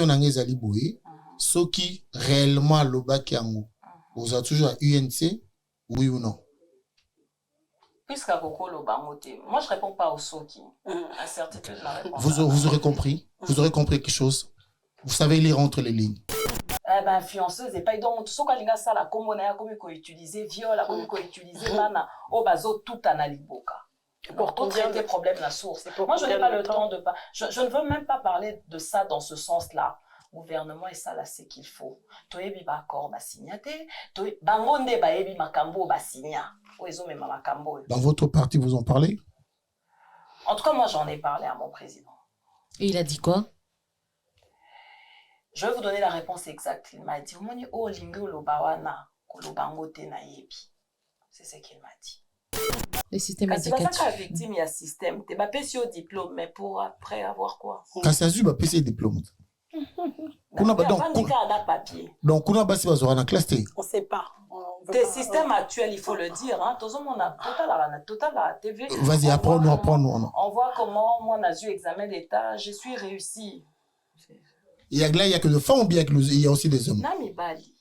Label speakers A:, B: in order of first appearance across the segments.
A: question n'angezali boye. Ceux qui réellement l'obaki yango. Vous avez toujours à UNC, oui ou non?
B: Puisqu'à Coco Lobangote, moi je réponds pas au Soki. Incertitude la réponse.
A: Vous aurez compris. Vous aurez compris quelque chose. Vous savez lire entre les lignes.
B: Eh ben, influenceuse et pas donc tout ce qu'on a ça la comme on a comme utiliser viol, comme utiliser mana au bazo tout analiboka. Pour traiter problème la source. Moi je n'ai pas le temps de pas. Je ne veux même pas parler de ça dans ce sens-là. Gouvernement et ça là c'est qu'il faut. Toyebi ba accord ba signaté, toy bangonde ba yebi makambo ba signa. Oezo me makambo.
A: Dans votre parti vous en parlez?
B: En tout cas moi j'en ai parlé à mon président.
C: Et il a dit quoi?
B: Je vais vous donner la réponse exacte. Il m'a dit oh lingo lobawana kolobangote na yebi. C'est ce qu'il m'a dit.
C: Le système
B: éducatif. Quand tu vas victime il y a système, tu vas payer au diplôme mais pour après avoir quoi?
A: Quand ça va payer diplôme. Donc, on a basé sur la classe.
D: On ne sait pas.
B: Des systèmes actuels, il faut le dire. Tout le monde a total à la TV.
A: Vas-y, apprends-nous.
B: On voit comment moi, on a eu examen d'État, je suis réussi.
A: Il y a que des femmes ou bien il y a aussi des hommes?
B: Nami Bali.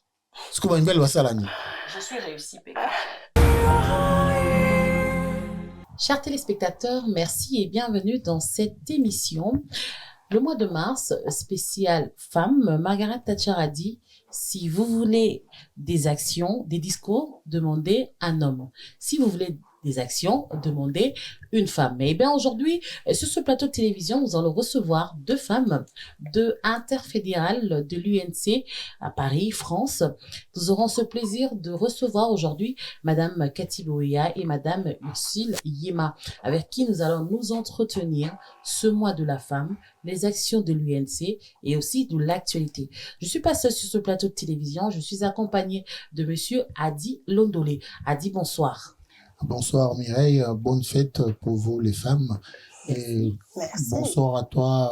A: Ce qu'on va une
B: je suis réussi, Pékin.
C: Chers téléspectateurs, merci et bienvenue dans cette émission. Le mois de mars, spécial femmes, Margaret Thatcher a dit, si vous voulez des actions, des discours, demandez un homme. Si vous voulez des actions, demandez une femme. Mais bien aujourd'hui, sur ce plateau de télévision, nous allons recevoir deux femmes de interfédérale de l'UNC à Paris, France. Nous aurons ce plaisir de recevoir aujourd'hui Madame Cathy Boéa et Madame Ursule Yema, avec qui nous allons nous entretenir ce mois de la femme, les actions de l'UNC et aussi de l'actualité. Je suis pas seule sur ce plateau de télévision, je suis accompagnée de Monsieur Adi Londolé. Adi, bonsoir.
A: Bonsoir Mireille, bonne fête pour vous les femmes. Et
D: merci.
A: Bonsoir à toi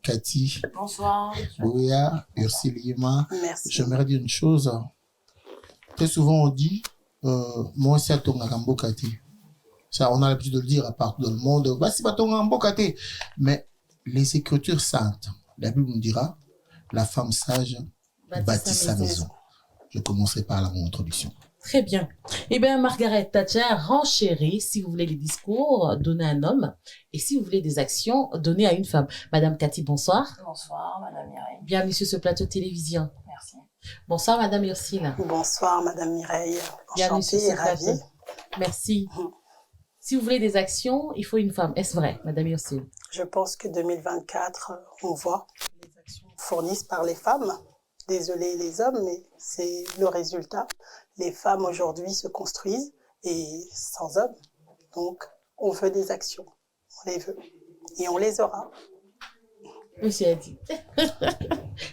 A: Cathy.
B: Bonsoir.
A: Boéa, Ursule Yema.
D: Merci.
A: J'aimerais dire une chose. Très souvent on dit, moi c'est à ton Kati. Ça, on a l'habitude de le dire à partout dans le monde. Bah, c'est pas ton Kati. Mais les Écritures saintes, la Bible nous dira, la femme sage bâtit sa maison. Je commencerai par mon introduction.
C: Très bien. Eh bien, Margaret Thatcher renchérit, si vous voulez des discours, donnez à un homme. Et si vous voulez des actions, donnez à une femme. Madame Cathy, bonsoir.
B: Bonsoir, Madame Mireille.
C: Bienvenue sur ce plateau de télévision.
B: Merci.
C: Bonsoir, Madame Ursule.
D: Bonsoir, Madame Mireille.
C: Bienvenue sur ce plateau.
D: Ravie.
C: Merci. Si vous voulez des actions, il faut une femme. Est-ce vrai, Madame Ursule?
D: Je pense que 2024, on voit les actions fournies par les femmes. Désolé les hommes, mais c'est le résultat. Les femmes aujourd'hui se construisent et sans hommes. Donc, on veut des actions. On les veut. Et on les aura.
C: Monsieur Adi.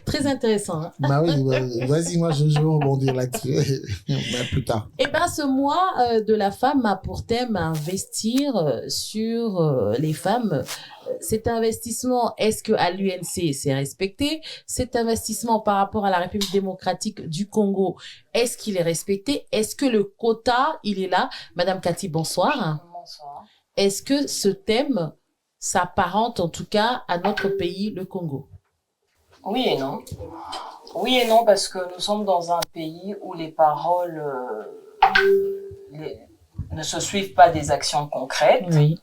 C: Très intéressant. Hein?
A: Bah oui, vas-y, moi je vais rebondir là-dessus plus tard.
C: Eh bien, ce mois de la femme a pour thème investir sur les femmes. Cet investissement, est-ce qu'à l'UNC, c'est respecté? Cet investissement par rapport à la République démocratique du Congo, est-ce qu'il est respecté? Est-ce que le quota, il est là? Madame Cathy, bonsoir.
B: Bonsoir.
C: Est-ce que ce thème s'apparente en tout cas à notre pays, le Congo?
B: Oui et non. Oui et non, parce que nous sommes dans un pays où les paroles ne se suivent pas des actions concrètes.
C: Oui.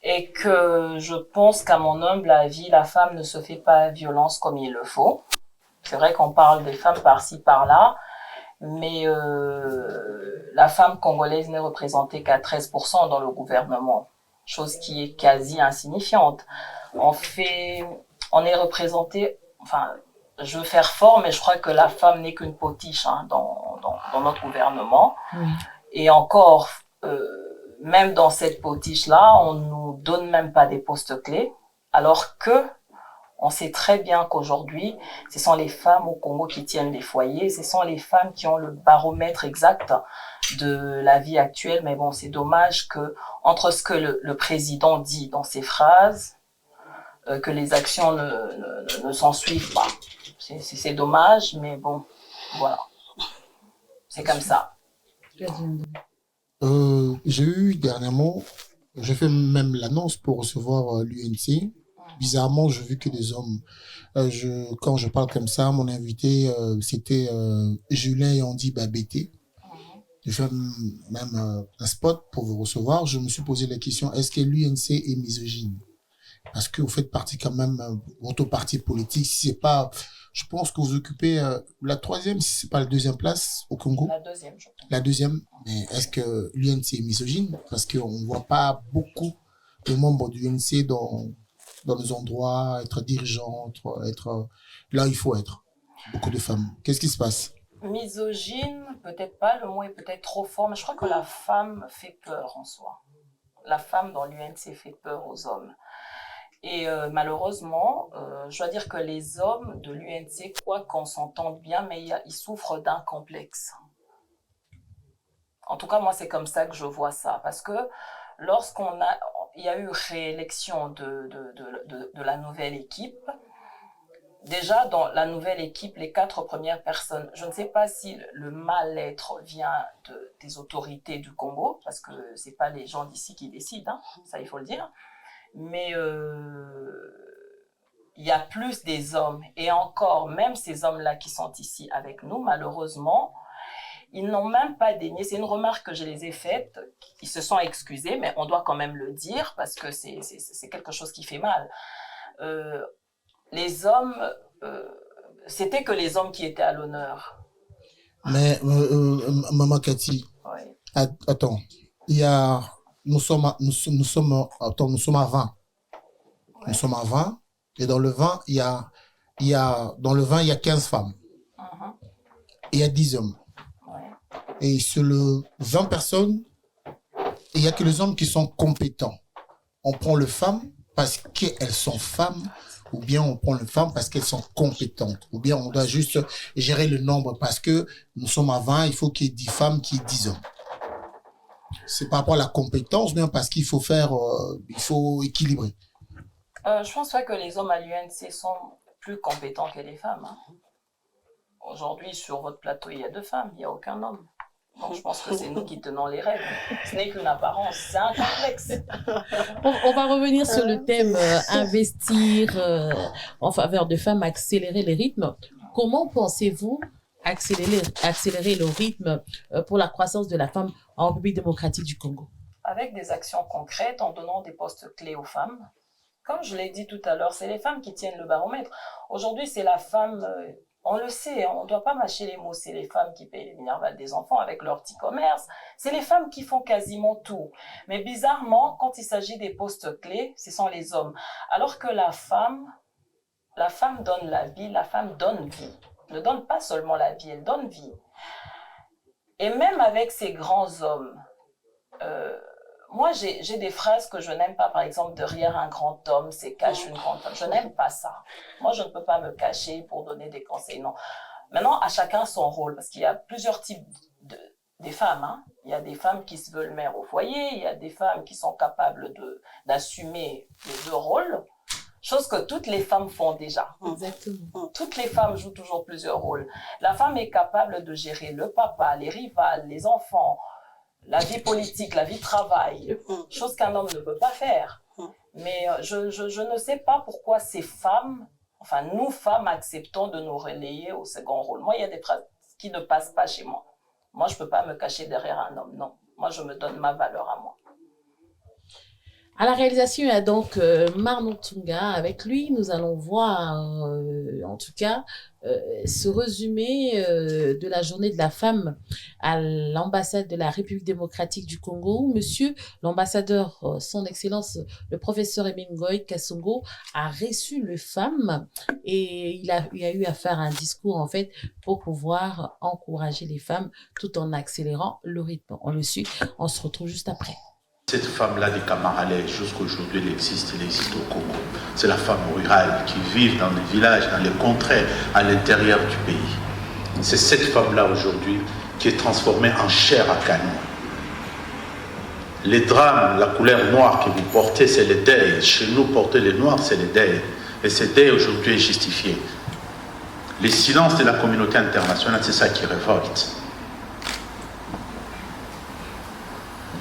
B: Et que je pense qu'à mon humble avis, la femme ne se fait pas violence comme il le faut. C'est vrai qu'on parle des femmes par-ci, par-là, mais la femme congolaise n'est représentée qu'à 13% dans le gouvernement, chose qui est quasi insignifiante. On est représenté, enfin, je veux faire fort, mais je crois que la femme n'est qu'une potiche dans notre gouvernement.
C: Oui.
B: Et encore, même dans cette potiche-là, on nous donne même pas des postes clés, alors que on sait très bien qu'aujourd'hui, ce sont les femmes au Congo qui tiennent les foyers, ce sont les femmes qui ont le baromètre exact de la vie actuelle. Mais bon, c'est dommage que entre ce que le président dit dans ses phrases, que les actions ne s'en suivent pas. C'est dommage, mais bon, voilà. C'est comme ça.
A: J'ai eu dernièrement, j'ai fait même l'annonce pour recevoir l'UNC. Bizarrement, je vu que des hommes. Quand je parle comme ça, mon invité, c'était Julien et on dit BT. J'ai fait même un spot pour vous recevoir. Je me suis posé la question, est-ce que l'UNC est misogyne? Parce que vous faites partie quand même votre parti politique. Si c'est pas, je pense que vous occupez la troisième, si c'est pas la deuxième place au Congo.
B: La deuxième, je pense.
A: La deuxième. Mais est-ce que l'UNC est misogyne? Parce qu'on voit pas beaucoup de membres du UNC dans les endroits, être dirigeant, être là où il faut être. Beaucoup de femmes. Qu'est-ce qui se passe?
B: Misogyne, peut-être pas, le mot est peut-être trop fort, mais je crois que la femme fait peur en soi. La femme dans l'UNC fait peur aux hommes. Et malheureusement, je dois dire que les hommes de l'UNC, quoi qu'on s'entende bien, mais ils souffrent d'un complexe. En tout cas, moi, c'est comme ça que je vois ça. Parce que il y a eu réélection de la nouvelle équipe, déjà dans la nouvelle équipe, les 4 premières personnes, je ne sais pas si le mal-être vient des autorités du Congo, parce que ce n'est pas les gens d'ici qui décident, hein, ça il faut le dire, mais il y a plus des hommes, et encore, même ces hommes-là qui sont ici avec nous, malheureusement, ils n'ont même pas daigné, c'est une remarque que je les ai faite, ils se sont excusés, mais on doit quand même le dire, parce que c'est quelque chose qui fait mal. Les hommes, c'était que les hommes qui étaient à l'honneur.
A: Mais, Maman Cathy,
B: Oui.
A: Attends, nous sommes à 20.
B: Ouais.
A: Nous sommes à 20, et dans le 20, il y a 15 femmes. Et il y a 10 hommes.
B: Ouais.
A: Et sur le 20 personnes, il n'y a que les hommes qui sont compétents. On prend les femmes parce qu'elles sont femmes, ou bien on prend les femmes parce qu'elles sont compétentes, ou bien on doit juste gérer le nombre parce que nous sommes à 20, il faut qu'il y ait 10 femmes, qu'il y ait 10 hommes. C'est par rapport à la compétence, bien parce qu'il faut il faut équilibrer.
B: Je pense pas que les hommes à l'UNC sont plus compétents que les femmes. Hein. Aujourd'hui, sur votre plateau, il y a 2 femmes, il n'y a aucun homme. Donc, je pense que c'est nous qui tenons les règles. Ce n'est qu'une apparence, c'est un complexe.
C: On va revenir sur le thème investir en faveur de femmes, accélérer les rythmes. Comment pensez-vous accélérer le rythme pour la croissance de la femme en République démocratique du Congo? Avec
B: des actions concrètes, en donnant des postes clés aux femmes. Comme je l'ai dit tout à l'heure, c'est les femmes qui tiennent le baromètre. Aujourd'hui, c'est la femme... On le sait, on ne doit pas mâcher les mots, c'est les femmes qui payent les minervales des enfants avec leur petit commerce, c'est les femmes qui font quasiment tout. Mais bizarrement, quand il s'agit des postes clés, ce sont les hommes. Alors que la femme donne la vie, la femme donne vie. Elle ne donne pas seulement la vie, elle donne vie. Et même avec ces grands hommes, moi j'ai des phrases que je n'aime pas, par exemple, derrière un grand homme, c'est cache une grande femme. Je n'aime pas ça. Moi, je ne peux pas me cacher pour donner des conseils, non. Maintenant, à chacun son rôle, parce qu'il y a plusieurs types des femmes. Hein. Il y a des femmes qui se veulent mères au foyer, il y a des femmes qui sont capables d'assumer les 2 rôles, chose que toutes les femmes font déjà.
C: Exactement.
B: Toutes les femmes jouent toujours plusieurs rôles. La femme est capable de gérer le papa, les rivales, les enfants, la vie politique, la vie de travail, chose qu'un homme ne peut pas faire. Mais je ne sais pas pourquoi ces femmes, enfin nous femmes, acceptons de nous relayer au second rôle. Moi, il y a des phrases qui ne passent pas chez moi. Moi, je ne peux pas me cacher derrière un homme, non. Moi, je me donne ma valeur à moi.
C: À la réalisation, il y a donc Marnon Tunga. Avec lui, nous allons voir, en tout cas, ce résumé de la journée de la femme à l'ambassade de la République démocratique du Congo. Monsieur l'ambassadeur, son excellence, le professeur Emile Ngoï Kassongo, a reçu les femmes et il a eu à faire un discours, en fait, pour pouvoir encourager les femmes tout en accélérant le rythme. On le suit, on se retrouve juste après.
E: Cette femme-là des Camaralais, jusqu'aujourd'hui, elle existe au Congo. C'est la femme rurale qui vit dans les villages, dans les contrées, à l'intérieur du pays. C'est cette femme-là aujourd'hui qui est transformée en chair à canon. Les drames, la couleur noire que vous portez, c'est le deuil. Chez nous, porter les noirs, c'est le deuil. Et ce deuil aujourd'hui est justifié. Le silence de la communauté internationale, c'est ça qui révolte.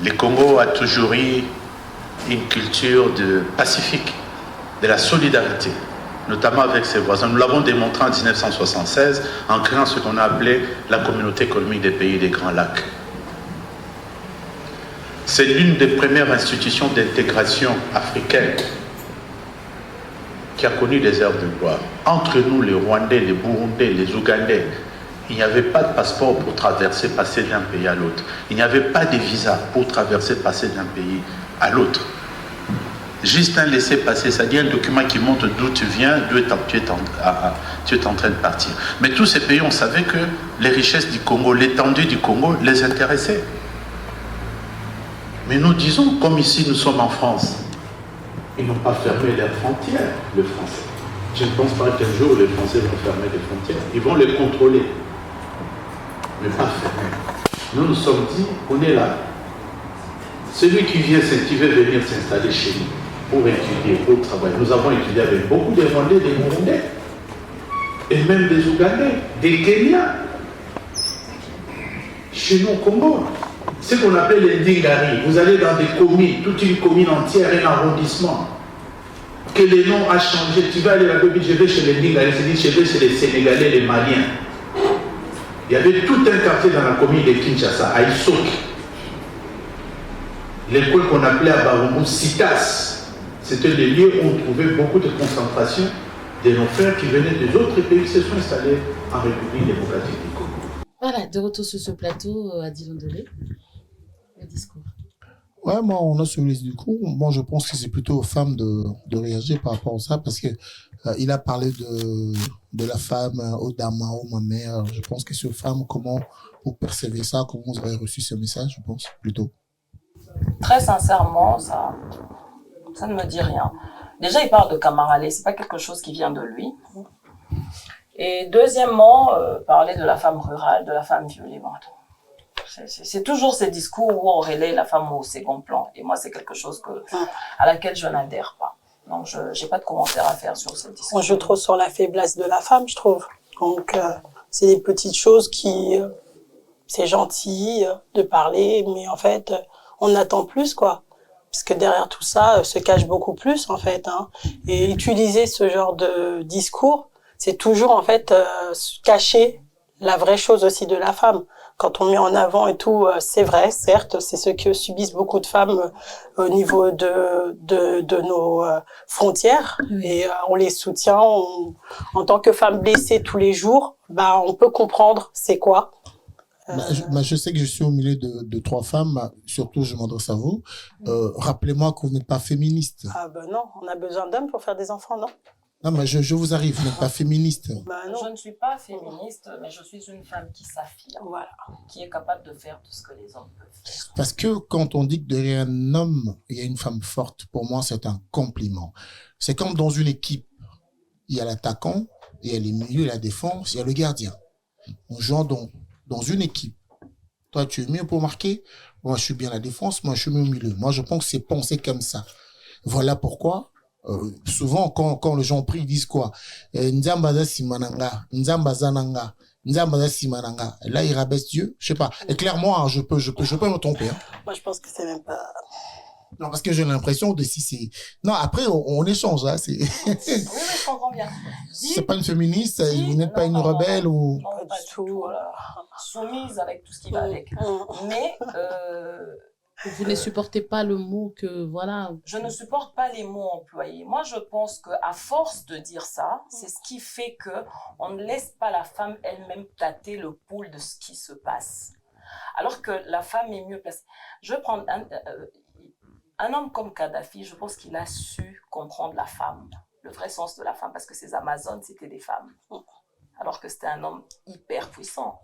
E: Le Congo a toujours eu une culture pacifique. de la solidarité, notamment avec ses voisins. Nous l'avons démontré en 1976 en créant ce qu'on a appelé la communauté économique des pays des Grands Lacs. C'est l'une des premières institutions d'intégration africaine qui a connu des heures de gloire. Entre nous, les Rwandais, les Burundais, les Ougandais, il n'y avait pas de passeport pour traverser, passer d'un pays à l'autre. Il n'y avait pas de visa pour traverser, passer d'un pays à l'autre. Juste un laissez-passer, c'est-à-dire un document qui montre d'où tu viens, tu es en train de partir. Mais tous ces pays, on savait que les richesses du Congo, l'étendue du Congo les intéressait. Mais nous disons, comme ici nous sommes en France, ils n'ont pas fermé leurs frontières, les Français. Je ne pense pas qu'un jour les Français vont fermer les frontières. Ils vont les contrôler, mais pas fermer. Nous nous sommes dit, on est là. Celui qui vient, qui veut venir s'installer chez nous pour étudier, pour travailler. Nous avons étudié avec beaucoup de Rwandais, des Burundais, et même des Ougandais, des Kenyans, chez nous au Congo. Ce qu'on appelle les Ndingari. Vous allez dans des communes, toute une commune entière, un arrondissement, que le nom a changé. Tu vas aller là-bas, je vais chez les Ndingari, je vais chez les Sénégalais, les Maliens. Il y avait tout un quartier dans la commune de Kinshasa, à Issouk. L'école qu'on appelait à Barumbu Sitas. C'était le lieu où on trouvait beaucoup de concentration de nos frères qui venaient des autres pays qui se sont installés en République démocratique du Congo.
C: Voilà, de retour sur ce plateau, Adil Ondolé. Le discours.
A: Ouais, moi, on a suivi le discours. Moi, je pense que c'est plutôt aux femmes de réagir par rapport à ça, parce que il a parlé de la femme, au dama, ma mère. Je pense que c'est aux femmes, comment vous percevez ça, comment vous avez reçu ce message, je pense, plutôt.
B: Très sincèrement, ça ne me dit rien. Déjà, il parle de Kamaralé, c'est pas quelque chose qui vient de lui. Et deuxièmement, parler de la femme rurale, de la femme violée. Bon, c'est toujours ces discours où on relaie la femme au second plan. Et moi, c'est quelque chose à laquelle je n'adhère pas. Donc, je n'ai pas de commentaire à faire sur ce discours.
D: On joue trop sur la faiblesse de la femme, je trouve. Donc, c'est des petites choses qui... c'est gentil de parler, mais en fait, on attend plus, quoi. Parce que derrière tout ça, se cache beaucoup plus, en fait. Hein. Et utiliser ce genre de discours, c'est toujours, en fait, cacher la vraie chose aussi de la femme. Quand on met en avant et tout, c'est vrai, certes, c'est ce que subissent beaucoup de femmes au niveau de nos frontières. Oui. Et on les soutient. En tant que femme blessée tous les jours, bah, on peut comprendre c'est quoi.
A: Je sais que je suis au milieu de trois femmes, surtout je m'adresse à vous. Rappelez-moi que vous n'êtes pas féministe.
D: Ah ben non, on a besoin d'hommes pour faire des enfants, non?
A: Non, mais je vous arrive, vous n'êtes pas féministe.
B: Bah non. Je ne suis pas féministe, mais je suis une femme qui s'affirme, voilà, qui est capable de faire tout ce que les hommes peuvent faire.
A: Parce que quand on dit que derrière un homme, il y a une femme forte, pour moi, c'est un compliment. C'est comme dans une équipe, il y a l'attaquant, il y a les milieux, la défense, il y a le gardien. On joue dans une équipe. Toi, tu es mieux pour marquer. Moi, je suis bien à la défense. Moi, je suis mieux au milieu. Moi, je pense que c'est pensé comme ça. Voilà pourquoi, souvent, quand les gens prient, ils disent quoi? Nzambaza simananga, Nzambaza nanga, Nzambaza simananga. Là, ils rabaissent Dieu. Je sais pas. Et clairement, je peux me tromper. Hein.
D: Moi, je pense que c'est même pas...
A: Non, parce que j'ai l'impression de si c'est... Non, après, on échange, hein.
B: Oui, je comprends bien.
A: C'est pas une féministe, vous n'êtes pas une rebelle ou...
B: Non, pas du tout. Voilà. Soumise avec tout ce qui va avec. Mais...
C: Vous ne supportez pas le mot que, voilà...
B: Je ne supporte pas les mots employés. Moi, je pense qu'à force de dire ça, c'est ce qui fait qu'on ne laisse pas la femme elle-même tâter le pouls de ce qui se passe. Alors que la femme est mieux placée. Je vais prendre un homme comme Kadhafi, je pense qu'il a su comprendre la femme, le vrai sens de la femme, parce que ces Amazones, c'était des femmes. Alors que c'était un homme hyper puissant.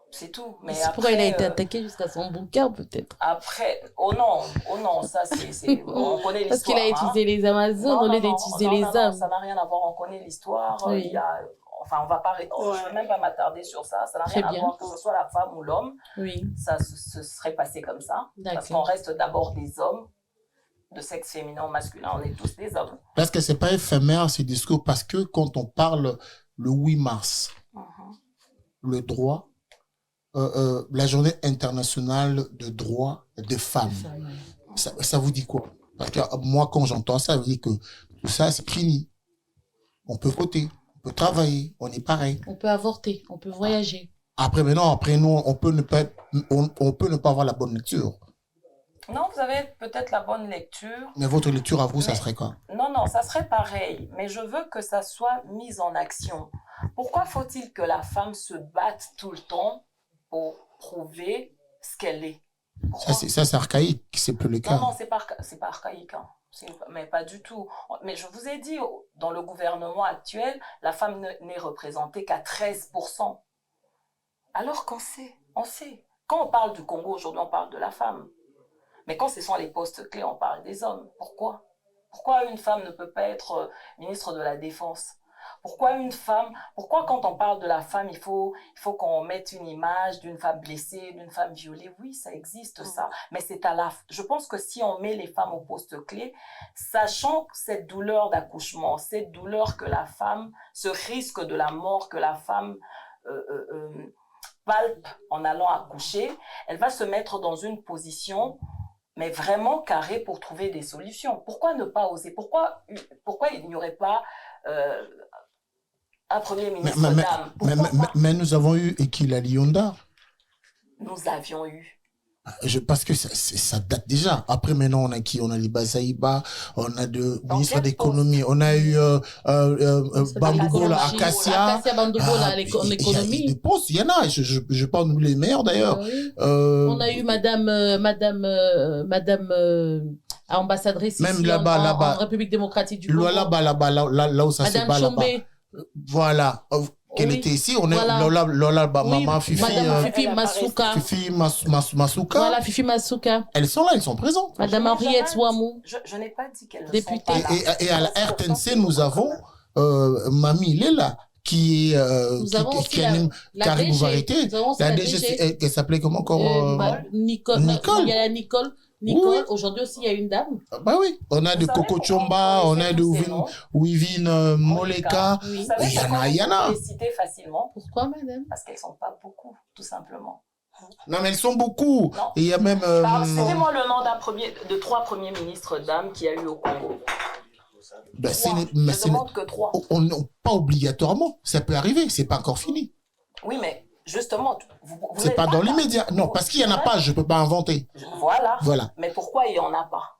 B: C'est tout. Mais
C: c'est pourquoi il a été attaqué jusqu'à son bunker, peut-être.
B: Après, oh non, ça c'est on connaît l'histoire.
C: Parce qu'il a utilisé les Amazones au lieu d'utiliser les hommes.
B: Ça n'a rien à voir, on connaît l'histoire.
C: Oui.
B: Il y a, enfin, on va pas, je ne vais même pas m'attarder sur ça. Ça n'a rien à voir, que ce soit la femme ou l'homme.
C: Oui.
B: Ça se serait passé comme ça. Parce qu'on reste d'abord des hommes de sexe féminin ou masculin, on est tous des hommes.
A: Parce que c'est pas éphémère ce discours, parce que quand on parle le 8 mars, le droit, la journée internationale de droit des femmes, ça vous dit quoi? Parce que moi, quand j'entends ça, ça veut dire que tout ça, c'est fini. On peut voter, on peut travailler, on est pareil.
C: On peut avorter, on peut voyager.
A: Après, maintenant, après nous, on peut ne pas avoir la bonne lecture.
B: Non, vous avez peut-être la bonne lecture.
A: Mais votre lecture à vous, ça serait quoi?
B: Non, ça serait pareil. Mais je veux que ça soit mis en action. Pourquoi faut-il que la femme se batte tout le temps pour prouver ce qu'elle est?
A: Ça, c'est archaïque, c'est plus le cas.
B: Non, c'est pas archaïque. Hein. Mais pas du tout. Mais je vous ai dit, dans le gouvernement actuel, la femme n'est représentée qu'à 13%. Alors qu'on sait, on sait. Quand on parle du Congo aujourd'hui, on parle de la femme. Mais quand ce sont les postes clés, on parle des hommes. Pourquoi? Pourquoi une femme ne peut pas être ministre de la Défense? Pourquoi quand on parle de la femme, il faut qu'on mette une image d'une femme blessée, d'une femme violée? Oui, ça existe, ça. Mais je pense que si on met les femmes au poste clé, sachant cette douleur d'accouchement, cette douleur que la femme, ce risque de la mort que la femme palpe en allant accoucher, elle va se mettre dans une position mais vraiment carrée pour trouver des solutions. Pourquoi ne pas oser? Pourquoi il n'y aurait pas un premier ministre dame?
A: Mais nous avons eu Ekila Lyonda.
B: Nous avions eu.
A: Parce que ça date déjà. Après, maintenant, on a qui? On a les Bazaïba, on a le ministre d'économie, on a eu Bandoubo, la Acacia.
C: Acacia Bandoubo, en économie.
A: Il y a des postes, il y en a. Je vais pas oublier les meilleurs, d'ailleurs.
C: Oui. On a eu madame ambassadrice
A: même
C: ici
A: là-bas,
C: en République démocratique du Congo.
A: Là où ça se bat là-bas. Voilà. Qu'elle était ici, on est Lola, maman, Fifi.
C: Madame Fifi Masuka.
A: Fifi Masuka.
C: Voilà, Fifi Masuka.
A: Elles sont là, elles sont présentes.
C: Madame Henriette Ouamou.
B: Je n'ai pas dit qu'elles
C: Députée.
B: ne sont pas là.
A: Et à la RTNC, nous avons Mamie Lela, qui anime Carrie Bouvarité. La DG, elle s'appelait comment encore?
C: Nicole. Il y a la Nicole.
A: Oui.
C: Aujourd'hui aussi, il y a une dame.
A: Bah oui, on a de Coco Chomba, on a de Wivine Moleka.
B: Vous savez,
A: il y en a.
B: On peut les citer facilement.
C: Pourquoi, madame?
B: Parce qu'elles ne sont pas beaucoup, tout simplement.
A: Non, mais elles sont beaucoup.
B: Non.
A: Et il y a même...
B: Citez-moi le nom de 3 premiers ministres dames qu'il y a eu au Congo.
A: Ben,
B: Je demande que 3.
A: Pas obligatoirement. Ça peut arriver, c'est pas encore fini.
B: Oui, mais justement,
A: c'est pas dans l'immédiat. Non, parce qu'il y en a pas, je peux pas inventer.
B: Voilà. Mais pourquoi il y en a pas?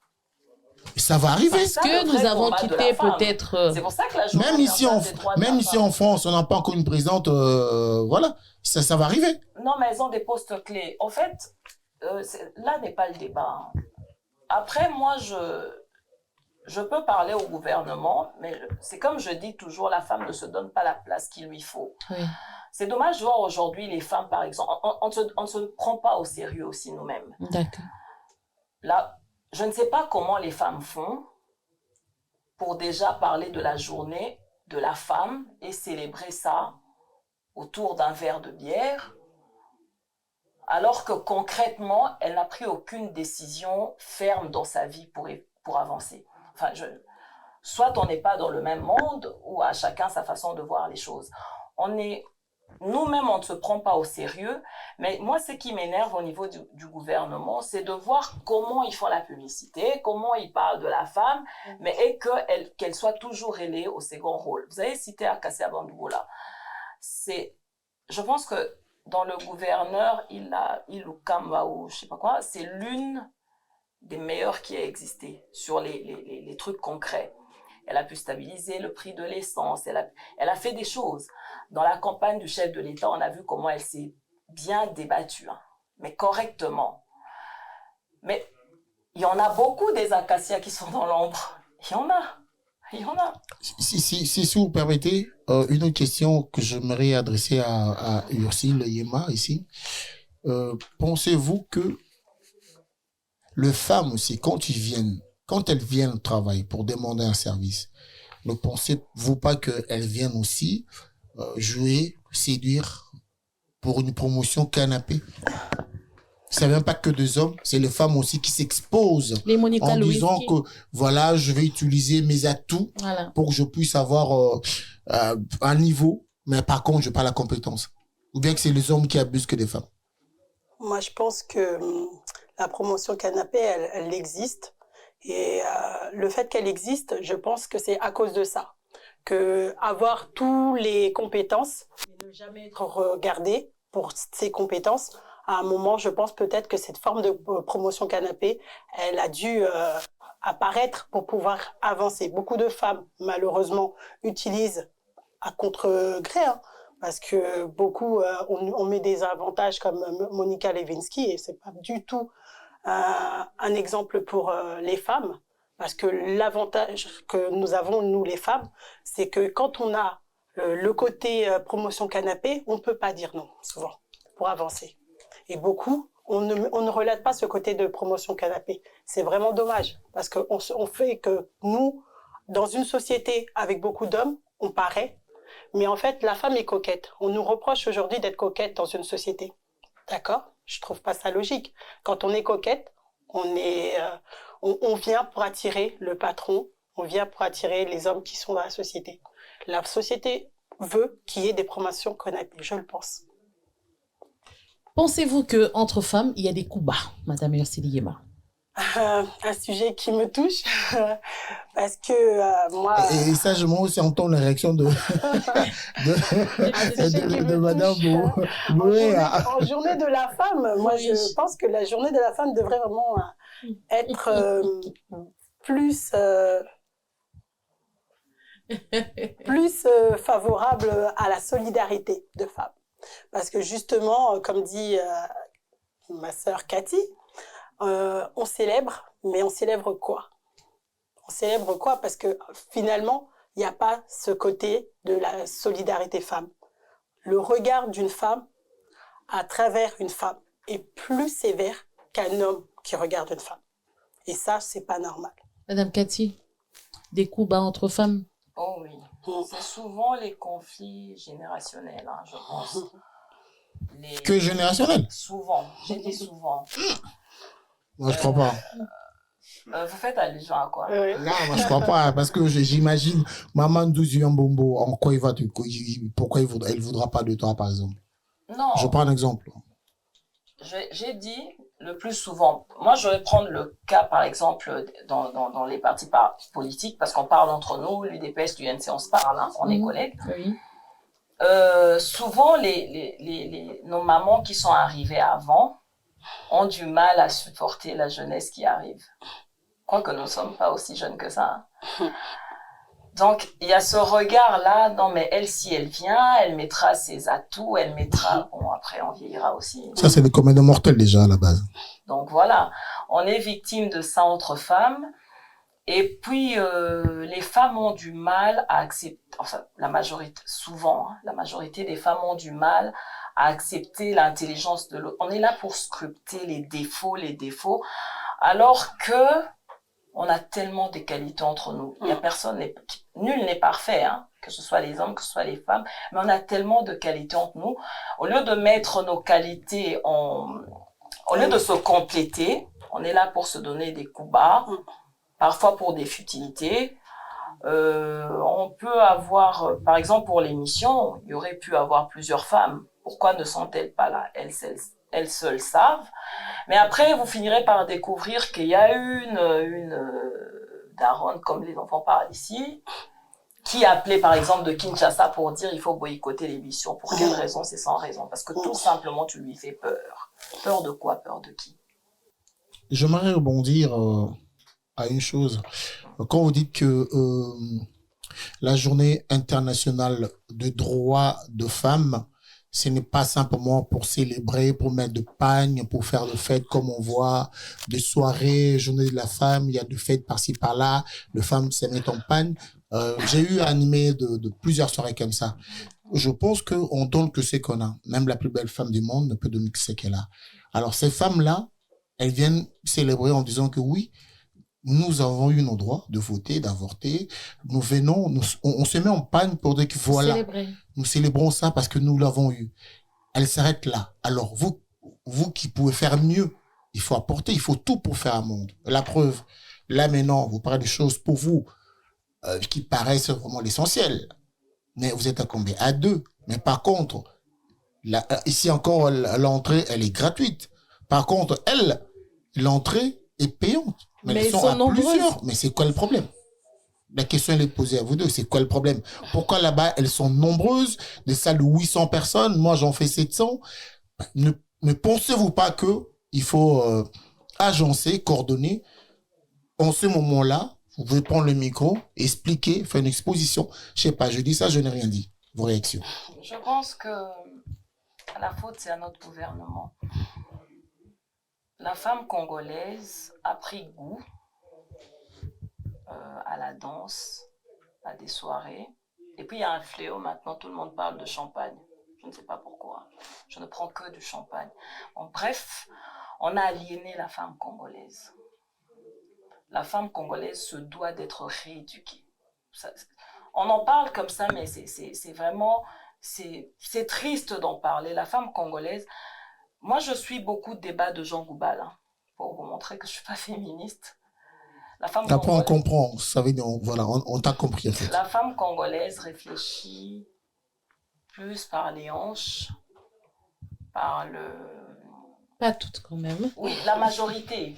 A: Ça va arriver.
C: Parce que nous avons quitté peut-être.
B: C'est pour ça que la
A: même ici en France, on n'a pas encore une présidente. Voilà, ça va arriver.
B: Non, mais elles ont des postes clés. En fait, là n'est pas le débat. Après, moi, je peux parler au gouvernement, mais c'est comme je dis toujours, la femme ne se donne pas la place qu'il lui faut.
C: Oui.
B: C'est dommage de voir aujourd'hui les femmes, par exemple, on ne se prend pas au sérieux aussi nous-mêmes.
C: D'accord.
B: Là, je ne sais pas comment les femmes font pour déjà parler de la journée de la femme et célébrer ça autour d'un verre de bière, alors que concrètement, elle n'a pris aucune décision ferme dans sa vie pour avancer. Enfin, soit on n'est pas dans le même monde, ou à chacun sa façon de voir les choses. Nous-mêmes, on ne se prend pas au sérieux, mais moi, ce qui m'énerve au niveau du gouvernement, c'est de voir comment ils font la publicité, comment ils parlent de la femme, mais qu'elle soit toujours relayée au second rôle. Vous avez cité Acacia Bandoubo là. Je pense que dans le gouverneur, Ilukamba ou je sais pas quoi, c'est l'une des meilleures qui a existé sur les trucs concrets. Elle a pu stabiliser le prix de l'essence, elle a fait des choses. Dans la campagne du chef de l'État, on a vu comment elle s'est bien débattue, hein, mais correctement. Mais il y en a beaucoup des acacias qui sont dans l'ombre. Il y en a.
A: Si vous permettez, une autre question que j'aimerais adresser à Ursule Yema ici. Pensez-vous que les femmes aussi, quand elles viennent au travail pour demander un service, ne pensez-vous pas qu'elles viennent aussi jouer, séduire pour une promotion canapé? C'est même pas que des hommes, c'est les femmes aussi qui s'exposent en disant que voilà, je vais utiliser mes atouts pour que je puisse avoir un niveau, mais par contre, je n'ai pas la compétence. Ou bien que c'est les hommes qui abusent que des femmes.
D: Moi, je pense que la promotion canapé, elle existe. Et le fait qu'elle existe, je pense que c'est à cause de ça. Que avoir toutes les compétences, et ne jamais être regardé pour ses compétences, à un moment, je pense peut-être que cette forme de promotion canapé, elle a dû apparaître pour pouvoir avancer. Beaucoup de femmes, malheureusement, utilisent à contre-gré, hein, parce que beaucoup, on met des avantages comme Monica Lewinsky, et c'est pas du tout un exemple pour les femmes, parce que l'avantage que nous avons, nous les femmes, c'est que quand on a le côté promotion canapé, on peut pas dire non, souvent, pour avancer. Et beaucoup, on ne relate pas ce côté de promotion canapé. C'est vraiment dommage, parce qu'on fait que nous, dans une société avec beaucoup d'hommes, on paraît, mais en fait, la femme est coquette. On nous reproche aujourd'hui d'être coquette dans une société. D'accord ? Je trouve pas ça logique. Quand on est coquette, on vient pour attirer le patron, on vient pour attirer les hommes qui sont dans la société. La société veut qu'il y ait des promotions canapé, je le pense.
C: Pensez-vous qu'entre femmes, il y a des coups bas, Madame Yorsili Yema?
D: Un sujet qui me touche, parce que moi...
A: Et ça, je moi aussi entends la réaction de Madame
D: En journée de la femme, moi je pense que la journée de la femme devrait vraiment être plus favorable à la solidarité de femmes. Parce que justement, comme dit ma sœur Cathy, on célèbre, mais on célèbre quoi? On célèbre quoi? Parce que finalement, il n'y a pas ce côté de la solidarité femme. Le regard d'une femme à travers une femme est plus sévère qu'un homme qui regarde une femme. Et ça, c'est pas normal.
C: Madame Cathy, des coups bas entre femmes?
B: Oh oui, c'est souvent les conflits générationnels, hein, je pense.
A: Que générationnel?
B: Souvent, j'ai dit souvent.
A: Moi, je crois pas.
B: Vous faites allusion à quoi?
A: Non, moi, je crois pas, parce que j'imagine Maman Douzian Bombo, en quoi pourquoi elle voudra pas de toi, par exemple?
B: Non.
A: Je prends un exemple.
B: J'ai dit le plus souvent. Moi, je vais prendre le cas, par exemple, dans les partis politiques, parce qu'on parle entre nous, l'UDPS, l'UNC, on se parle, hein, on est collègues. Oui. Souvent, nos mamans qui sont arrivées avant ont du mal à supporter la jeunesse qui arrive. Quoique nous ne sommes pas aussi jeunes que ça. Hein. Donc, il y a ce regard-là, non mais elle, si elle vient, elle mettra ses atouts, elle mettra... Bon, après, on vieillira aussi.
A: Ça, c'est des comédies mortelles déjà, à la base.
B: Donc voilà, on est victime de ça entre femmes. Et puis, les femmes ont du mal à accepter... Enfin, la majorité, souvent, hein, la majorité des femmes ont du mal à accepter l'intelligence de l'autre. On est là pour scruter les défauts, alors que on a tellement de qualités entre nous. Il y a nul n'est parfait, hein, que ce soit les hommes, que ce soit les femmes, mais on a tellement de qualités entre nous. Au lieu de mettre nos qualités au lieu de se compléter, on est là pour se donner des coups bas, parfois pour des futilités. On peut avoir, par exemple, pour l'émission, il y aurait pu avoir plusieurs femmes. Pourquoi ne sont-elles pas là? Elles seules savent. Mais après, vous finirez par découvrir qu'il y a une daronne, comme les enfants parlent ici, qui appelait par exemple de Kinshasa pour dire il faut boycotter l'émission. Pour quelle raison? C'est sans raison. Parce que tout simplement, tu lui fais peur. Peur de quoi? Peur de qui?
A: J'aimerais rebondir à une chose. Quand vous dites que la journée internationale de droits de femmes, ce n'est pas simplement pour célébrer, pour mettre de pagne, pour faire de fêtes comme on voit, des soirées, journée de la femme, il y a de fêtes par-ci par-là, les femmes se mettent en pagne. J'ai eu animé de plusieurs soirées comme ça. Je pense qu'on donne que ce qu'on a. Même la plus belle femme du monde ne peut donner que ce qu'elle a. Alors ces femmes-là, elles viennent célébrer en disant que oui, nous avons eu nos droits de voter, d'avorter. Nous venons, on se met en panne pour dire que voilà, nous célébrons ça parce que nous l'avons eu. Elle s'arrête là. Alors, vous qui pouvez faire mieux, il faut apporter, il faut tout pour faire un monde. La preuve, là maintenant, vous parlez de choses pour vous qui paraissent vraiment l'essentiel. Mais vous êtes à combien? À 2. Mais par contre, ici encore, l'entrée, elle est gratuite. Par contre, l'entrée est payante. Mais
C: Mais
A: elles
C: elles
A: sont
C: sont
A: à
C: nombreuses.
A: plusieurs. Mais c'est quoi le problème? La question, elle est posée à vous deux. C'est quoi le problème? Pourquoi là-bas, elles sont nombreuses, des salles de 800 personnes, moi j'en fais 700. Ne pensez-vous pas que il faut agencer, coordonner? En ce moment-là, vous pouvez prendre le micro, expliquer, faire une exposition. Je sais pas, je dis ça, je n'ai rien dit. Vos réactions.
B: Je pense que la faute, c'est à notre gouvernement. La femme congolaise a pris goût à la danse, à des soirées. Et puis, il y a un fléau maintenant, tout le monde parle de champagne. Je ne sais pas pourquoi. Je ne prends que du champagne. Bon, bref, on a aliéné la femme congolaise. La femme congolaise se doit d'être rééduquée. On en parle comme ça, mais c'est vraiment... C'est triste d'en parler. La femme congolaise... Moi, je suis beaucoup de débats de Jean Goubal, hein, pour vous montrer que je ne suis pas féministe. La femme
A: Après, on
B: congolaise,
A: comprend. Ça veut dire, voilà, on t'a compris, en fait.
B: la femme congolaise réfléchit plus par les hanches, par le...
C: Pas toutes quand même.
B: Oui, la majorité.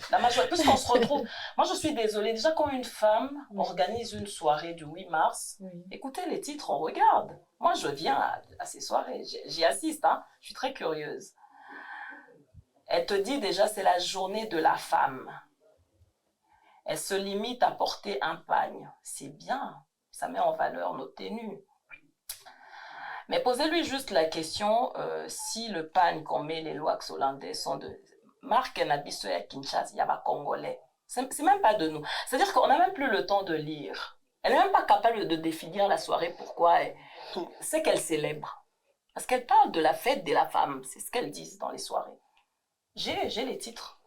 B: Puisqu'on se retrouve... Moi, je suis désolée. Déjà, quand une femme organise une soirée du 8 mars, écoutez les titres, on regarde. Moi, je viens à ces soirées. J'y assiste, hein. Je suis très curieuse. Elle te dit déjà, c'est la journée de la femme. Elle se limite à porter un pagne. C'est bien. Ça met en valeur nos tenues. Mais posez-lui juste la question, si le pagne qu'on met, les lois hollandais sont de... Marc Nabiso à Kinshasa, il y a pas Congolais. C'est même pas de nous. C'est-à-dire qu'on n'a même plus le temps de lire. Elle n'est même pas capable de définir la soirée, pourquoi. C'est qu'elle célèbre. Parce qu'elle parle de la fête de la femme. C'est ce qu'elles disent dans les soirées. J'ai les titres.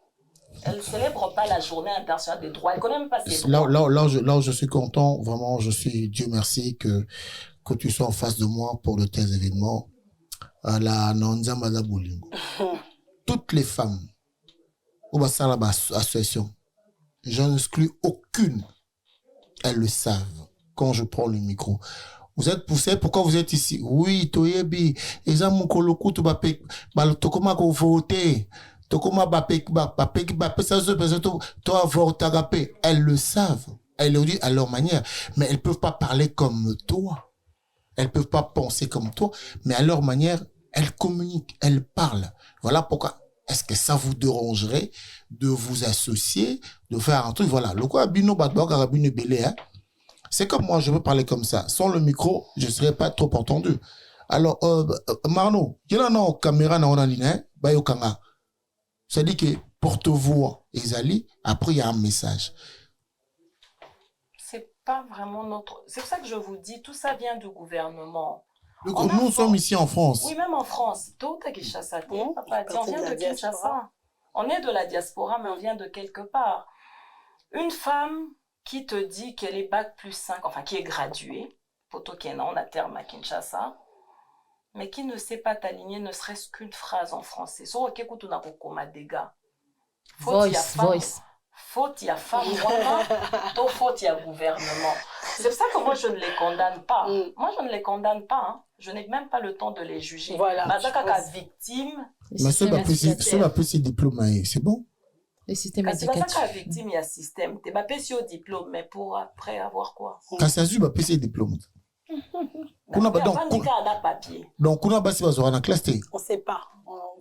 B: Elle ne célèbre pas la journée internationale des droits. Elle ne connaît même pas ses droits.
A: Là où je suis content, vraiment, Dieu merci que tu sois en face de moi pour de tels événements. À la Nanzamba Bolingo. Toutes les femmes, au bassin de l'association, je n'exclus aucune. Elles le savent quand je prends le micro. Vous savez pourquoi vous êtes ici? Oui, Toyebi, Ezamukoloku, Tokoma voter. Elles le savent. Elles le disent à leur manière. Mais elles peuvent pas parler comme toi. Elles peuvent pas penser comme toi. Mais à leur manière, elles communiquent. Elles parlent. Voilà pourquoi. Est-ce que ça vous dérangerait de vous associer, de faire un truc? Voilà. Le quoi, Bino Badba, Karabine Belé, hein? C'est comme moi, je veux parler comme ça. Sans le micro, je serais pas trop entendu. Alors, Marno, il y a une caméra dans la ligne, Bayokanga. Ça dit que porte-voix Ezali, après il y a un message.
B: C'est pas vraiment notre... C'est pour ça que je vous dis, tout ça vient du gouvernement.
A: Nous sommes ici en France.
B: Oui, même en France. On vient de Kinshasa. On est de la diaspora, mais on vient de quelque part. Une femme qui te dit qu'elle est bac plus 5, enfin qui est graduée, poto Kena, on a terme à Kinshasa, mais qui ne sait pas t'aligner ne serait-ce qu'une phrase en français. So, écoute, on a beaucoup de dégâts.
C: Voice.
B: Faute, il y a femme, faute, il y a gouvernement. C'est pour ça que moi, je ne les condamne pas. Moi, je ne les condamne pas. Hein. Je n'ai même pas le temps de les juger.
D: Voilà.
B: Mazaka victime.
A: Mais cela peut se diplômer, c'est bon?
C: Les systèmes
B: Quand
C: éducatifs.
B: Mazaka victime, il y a système. Tu n'as pas si au diplôme, mais pour après avoir quoi?
A: Quand ça se peut se diplôme. Donc, on a basé sur la classe.
D: On ne sait pas.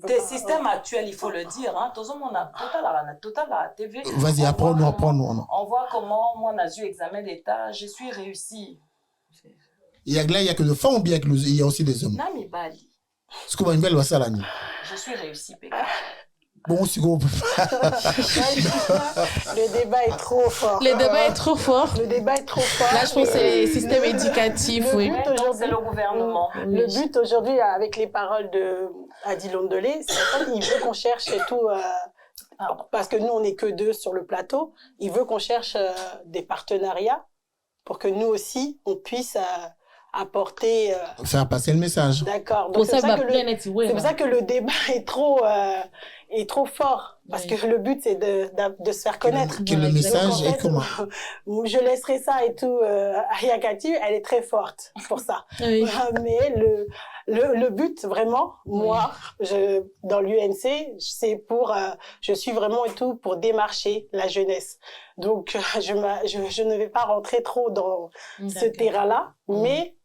B: Tes systèmes actuels, il faut le dire. Hein. Tout le monde a total à la TV.
A: Vas-y, apprends-nous.
B: On voit comment, moi, on a eu examen d'État, je suis réussi.
A: Il y a que des femmes ou bien il y a aussi des hommes?
B: Nami Bali.
A: Ce que une belle va ça l'année.
B: Je suis réussi, Pékin.
A: Bon, si vous...
D: Le débat est trop fort.
C: Le débat est trop fort.
D: Le débat est trop fort.
C: Là, je pense que c'est les systèmes éducatifs, oui.
B: C'est le gouvernement.
D: Le but aujourd'hui, avec les paroles de Adi Londelé, c'est qu'il veut qu'on cherche et tout... parce que nous, on n'est que deux sur le plateau. Il veut qu'on cherche des partenariats pour que nous aussi, on puisse... apporter...
A: faire passer le message.
D: D'accord. Donc, c'est pour ça que le débat est est trop fort. Parce que le but, c'est de se faire connaître.
A: Que le message est comment?
D: Je laisserai ça et tout. Ayakati, elle est très forte pour ça.
C: Oui.
D: Mais le but, vraiment, moi, dans l'UNC, c'est pour, je suis vraiment et tout pour démarcher la jeunesse. Donc, je ne vais pas rentrer trop dans ce terrain-là, mais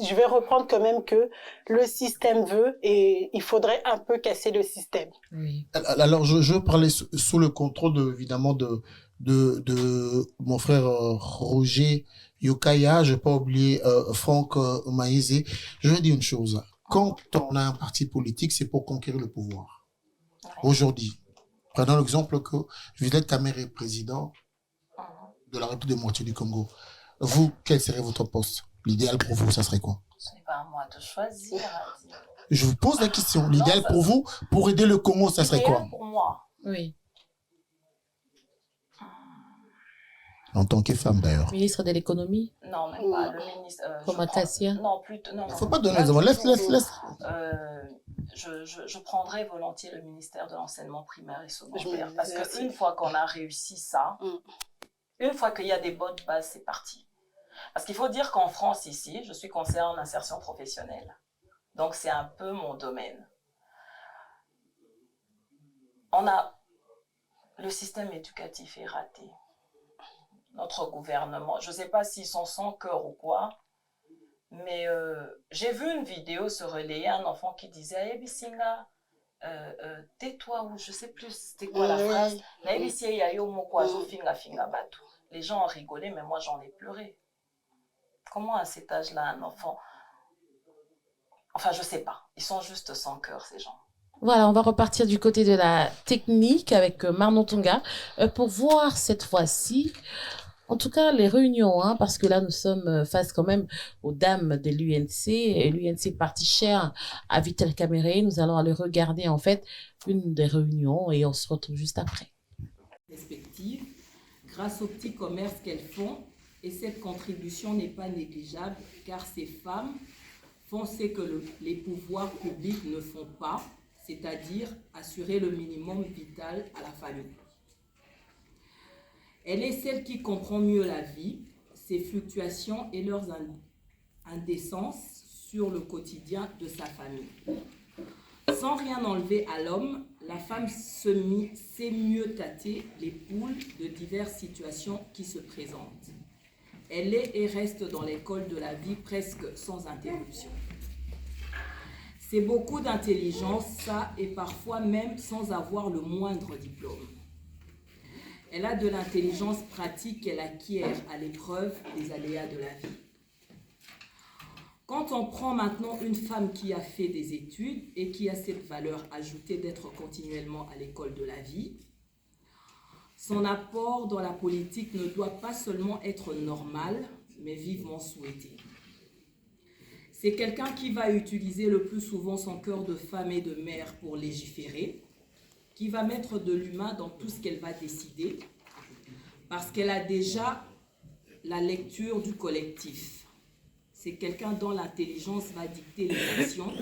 D: je vais reprendre quand même que le système veut et il faudrait un peu casser le système.
C: Oui.
A: Alors, je parlais sous le contrôle évidemment de mon frère Roger Yokaya, je vais pas oublier Franck Maïzé. Je vais dire une chose. Quand on a un parti politique, c'est pour conquérir le pouvoir. Aujourd'hui, prenons l'exemple que Villette Kamere est président de la République démocratique du Congo. Vous, quel serait votre poste? L'idéal pour vous, ça serait quoi?
B: Ce n'est pas à moi de choisir.
A: Je vous pose la question. L'idéal pour vous, pour aider le Congo, ça serait quoi?
B: Pour moi.
C: Oui.
A: En tant que femme, d'ailleurs.
C: Ministre de l'économie?
B: Non, même pas. Le ministre.
C: Comme Acacia?
B: Non, plutôt. Non.
A: Il ne faut pas donner les hommes. Laisse.
B: Je prendrais volontiers le ministère de l'enseignement primaire et secondaire. Parce qu'une fois qu'on a réussi ça, une fois qu'il y a des bonnes bases, c'est parti. Parce qu'il faut dire qu'en France, ici, je suis conseillère en insertion professionnelle. Donc, c'est un peu mon domaine. Le système éducatif est raté. Notre gouvernement, je ne sais pas s'ils sont sans cœur ou quoi, mais j'ai vu une vidéo se relayer, un enfant qui disait « Ebisinga, tais-toi » ou je ne sais plus c'était quoi la phrase. Les gens ont rigolé, mais moi j'en ai pleuré. Comment à cet âge-là, un enfant... Enfin, je ne sais pas. Ils sont juste sans cœur, ces gens.
C: Voilà, on va repartir du côté de la technique avec Marnon Tonga pour voir cette fois-ci, en tout cas, les réunions, hein, parce que là, nous sommes face quand même aux dames de l'UNC. Et l'UNC partie chère à Vital Kamere. Nous allons aller regarder, en fait, une des réunions et on se retrouve juste après.
F: Perspective, grâce au petit commerce qu'elles font, et cette contribution n'est pas négligeable, car ces femmes font ce que les pouvoirs publics ne font pas, c'est-à-dire assurer le minimum vital à la famille. Elle est celle qui comprend mieux la vie, ses fluctuations et leurs indécences sur le quotidien de sa famille. Sans rien enlever à l'homme, la femme sait mieux tâter les poules de diverses situations qui se présentent. Elle est et reste dans l'école de la vie presque sans interruption. C'est beaucoup d'intelligence, ça, et parfois même sans avoir le moindre diplôme. Elle a de l'intelligence pratique qu'elle acquiert à l'épreuve des aléas de la vie. Quand on prend maintenant une femme qui a fait des études et qui a cette valeur ajoutée d'être continuellement à l'école de la vie, son apport dans la politique ne doit pas seulement être normal, mais vivement souhaité. C'est quelqu'un qui va utiliser le plus souvent son cœur de femme et de mère pour légiférer, qui va mettre de l'humain dans tout ce qu'elle va décider, parce qu'elle a déjà la lecture du collectif. C'est quelqu'un dont l'intelligence va dicter les actions,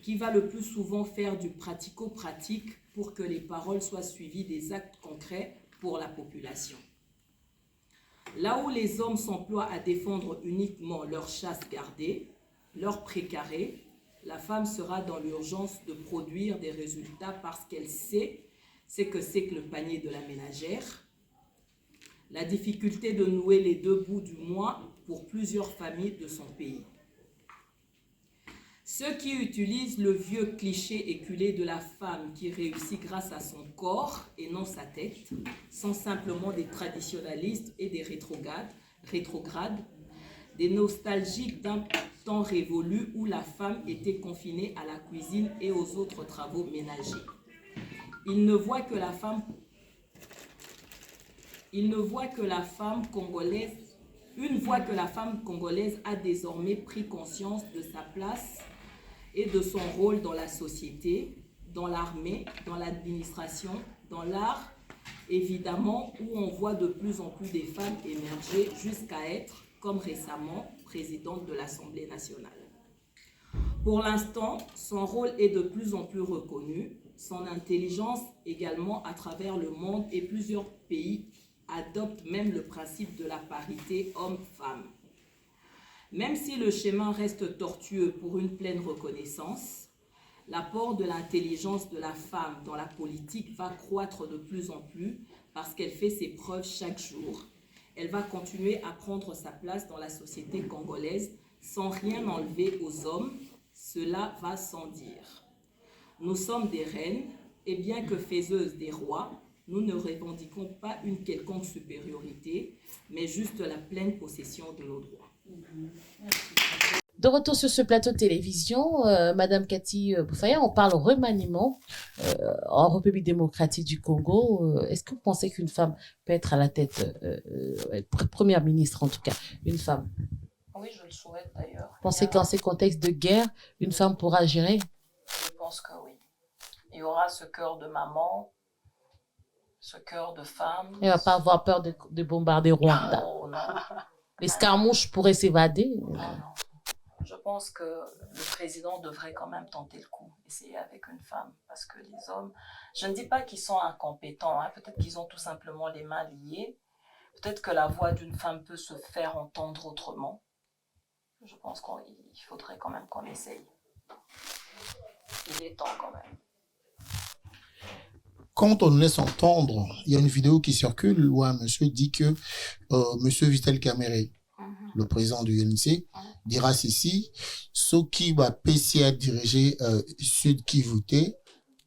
F: qui va le plus souvent faire du pratico-pratique pour que les paroles soient suivies des actes concrets pour la population. Là où les hommes s'emploient à défendre uniquement leur chasse gardée, leur précaré, la femme sera dans l'urgence de produire des résultats parce qu'elle sait ce que c'est que le panier de la ménagère, la difficulté de nouer les deux bouts du mois pour plusieurs familles de son pays. Ceux qui utilisent le vieux cliché éculé de la femme qui réussit grâce à son corps et non sa tête sont simplement des traditionnalistes et des rétrogrades, des nostalgiques d'un temps révolu où la femme était confinée à la cuisine et aux autres travaux ménagers. Ils ne voient que la femme congolaise a désormais pris conscience de sa place et de son rôle dans la société, dans l'armée, dans l'administration, dans l'art, évidemment, où on voit de plus en plus des femmes émerger jusqu'à être, comme récemment, présidente de l'Assemblée nationale. Pour l'instant, son rôle est de plus en plus reconnu, son intelligence également à travers le monde et plusieurs pays adoptent même le principe de la parité homme-femme. Même si le chemin reste tortueux pour une pleine reconnaissance, l'apport de l'intelligence de la femme dans la politique va croître de plus en plus parce qu'elle fait ses preuves chaque jour. Elle va continuer à prendre sa place dans la société congolaise sans rien enlever aux hommes. Cela va sans dire. Nous sommes des reines et bien que faiseuses des rois, nous ne revendiquons pas une quelconque supériorité, mais juste la pleine possession de nos droits.
C: De retour sur ce plateau de télévision, Madame Cathy Boufaya, on parle remaniement en République démocratique du Congo. Est-ce que vous pensez qu'une femme peut être à la tête, première ministre en tout cas, une femme?
B: Oui, je le souhaite d'ailleurs.
C: Pensez qu'en ces contextes de guerre, une femme pourra gérer?
B: Je pense que oui. Il y aura ce cœur de maman, ce cœur de femme.
C: Elle ne va pas avoir peur de bombarder Rwanda.
B: Oh, non.
C: Les escarmouches pourraient s'évader.
B: Non. Je pense que le président devrait quand même tenter le coup, essayer avec une femme, parce que les hommes, je ne dis pas qu'ils sont incompétents, hein, peut-être qu'ils ont tout simplement les mains liées, peut-être que la voix d'une femme peut se faire entendre autrement. Je pense qu'il faudrait quand même qu'on essaye. Il est temps quand même.
A: Quand on laisse entendre, il y a une vidéo qui circule où un monsieur dit que monsieur Vital Kamerhe, le président du UNC, dira ceci: ceux qui va PCA diriger Sud Kivu,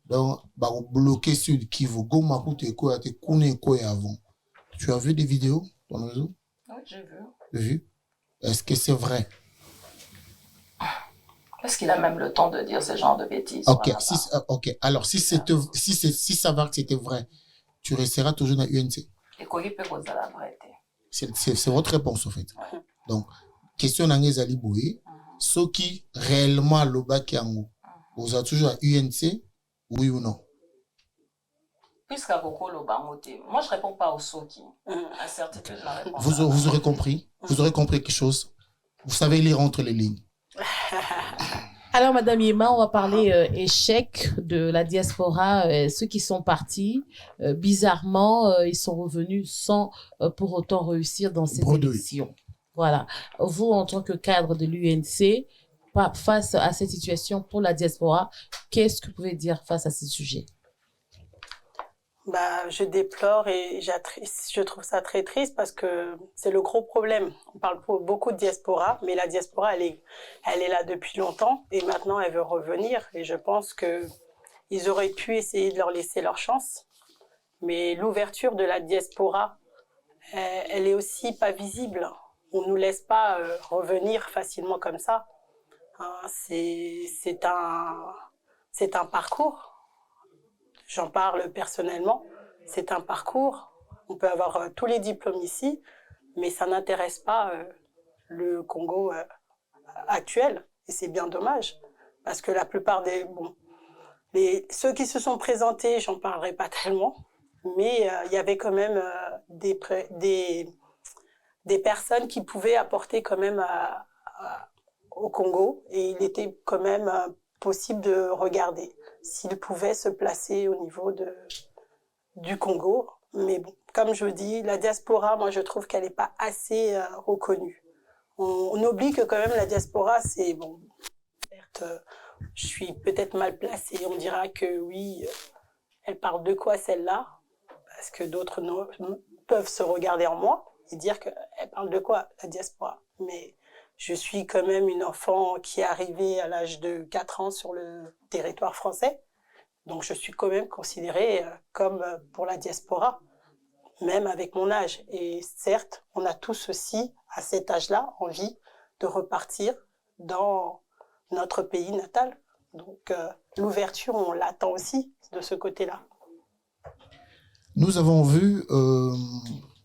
A: donc va bloquer Sud Kivu, Goma Kuteko ate Kune Koe avant. Tu as vu des vidéos dans le réseau?
B: Oui, j'ai vu.
A: Vu? Est-ce que c'est vrai?
B: Est-ce qu'il a même le temps de dire ce genre de bêtises?
A: Ok, alors si ça va que c'était vrai, tu resteras toujours dans UNC. C'est votre réponse en fait. Donc, question d'Angé Ali Boye, ceux qui réellement le bac yango, vous êtes toujours à UNC, oui ou non?
B: Puisqu'à beaucoup le bamoté, moi je réponds pas au Soki. Incertitude, la réponse.
A: Vous aurez compris. Vous aurez compris quelque chose. Vous savez lire entre les lignes.
C: Alors, Madame Yema, on va parler échec de la diaspora. Ceux qui sont partis, bizarrement, ils sont revenus sans pour autant réussir dans cette élection. Voilà. Vous, en tant que cadre de l'UNC, face à cette situation pour la diaspora, qu'est-ce que vous pouvez dire face à ce sujet?
D: Je déplore et je trouve ça très triste parce que c'est le gros problème. On parle beaucoup de diaspora, mais la diaspora, elle est là depuis longtemps et maintenant elle veut revenir. Et je pense qu'ils auraient pu essayer de leur laisser leur chance. Mais l'ouverture de la diaspora, elle est aussi pas visible. On nous laisse pas revenir facilement comme ça. C'est un parcours. J'en parle personnellement. C'est un parcours. On peut avoir tous les diplômes ici, mais ça n'intéresse pas le Congo actuel. Et c'est bien dommage. Parce que la plupart ceux qui se sont présentés, j'en parlerai pas tellement, mais il y avait quand même des personnes qui pouvaient apporter quand même au Congo. Et il était quand même possible de regarder s'ils pouvaient se placer au niveau du Congo. Mais bon, comme je dis, la diaspora, moi je trouve qu'elle n'est pas assez reconnue. On oublie que quand même la diaspora, c'est bon. Certes, je suis peut-être mal placée. On dira que oui, elle parle de quoi celle-là? Parce que d'autres peuvent se regarder en moi et dire qu'elle parle de quoi, la diaspora. Mais je suis quand même une enfant qui est arrivée à l'âge de 4 ans sur le territoire français. Donc, je suis quand même considérée comme pour la diaspora, même avec mon âge. Et certes, on a tous aussi, à cet âge-là, envie de repartir dans notre pays natal. Donc, l'ouverture, on l'attend aussi de ce côté-là.
A: Nous avons vu...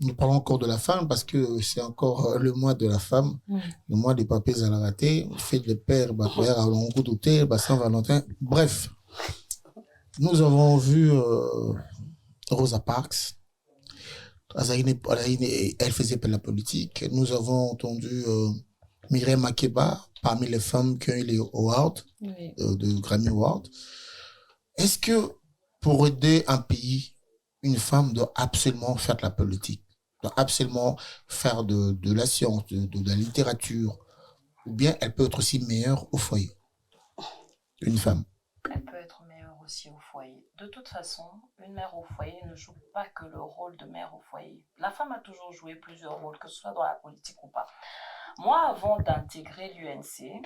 A: nous parlons encore de la femme parce que c'est encore le mois de la femme, le mois des papiers à la raté, fête de père, père à l'oncle d'hôtel, Saint-Valentin. Bref, nous avons vu Rosa Parks. Elle faisait pas la politique. Nous avons entendu Mireille Makeba parmi les femmes qui ont eu les awards, de Grammy Awards. Est-ce que pour aider un pays, une femme doit absolument faire de la politique, doit absolument faire de la science, de la littérature, ou bien elle peut être aussi meilleure au foyer, une femme?
B: Elle peut être mère aussi au foyer. De toute façon, une mère au foyer ne joue pas que le rôle de mère au foyer. La femme a toujours joué plusieurs rôles, que ce soit dans la politique ou pas. Moi, avant d'intégrer l'UNC,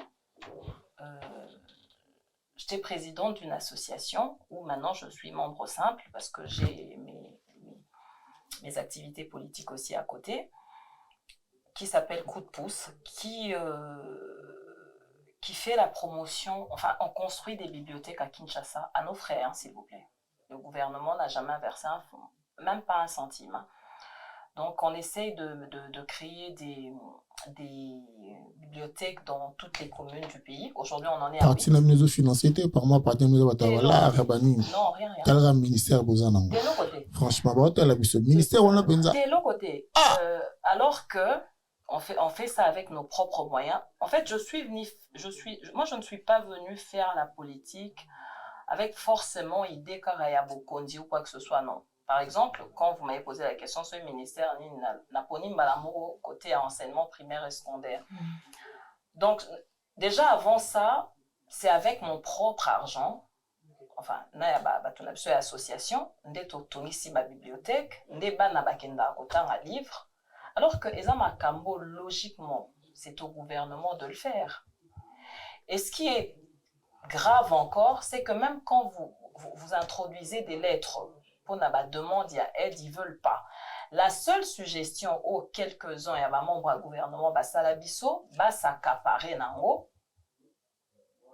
B: j'étais présidente d'une association où maintenant je suis membre simple parce que j'ai mes activités politiques aussi à côté, qui s'appelle Coup de pouce, qui fait la promotion, enfin on construit des bibliothèques à Kinshasa à nos frais, hein, s'il vous plaît. Le gouvernement n'a jamais versé un fonds, même pas un centime. Hein. Donc on essaye de créer des bibliothèques dans toutes les communes du pays. Aujourd'hui on en est à 8.
A: Parti la maison financière, par moi, parti la maison Batawala, Rabani.
B: Non, rien.
A: Quel ministère vous en avez?
B: De l'autre côté.
A: Franchement, le ministère, on a besoin.
B: De l'autre côté. Alors que on fait ça avec nos propres moyens. En fait, moi, je ne suis pas venue faire la politique avec forcément idée Karaya Bokondi ou quoi que ce soit, non. Par exemple, quand vous m'avez posé la question sur le ministère, Naponi Malamoro, côté enseignement primaire et secondaire. Donc, déjà avant ça, c'est avec mon propre argent. Enfin, tu as une association, tu as ici ma bibliothèque, tu as un livre. Alors que Ezama Kambo, logiquement, c'est au gouvernement de le faire. Et ce qui est grave encore, c'est que même quand vous introduisez des lettres pour la demande, il y a aide, ils ne veulent pas. La seule suggestion aux quelques-uns, il y a un membre du gouvernement, Salabiso, s'accaparer nango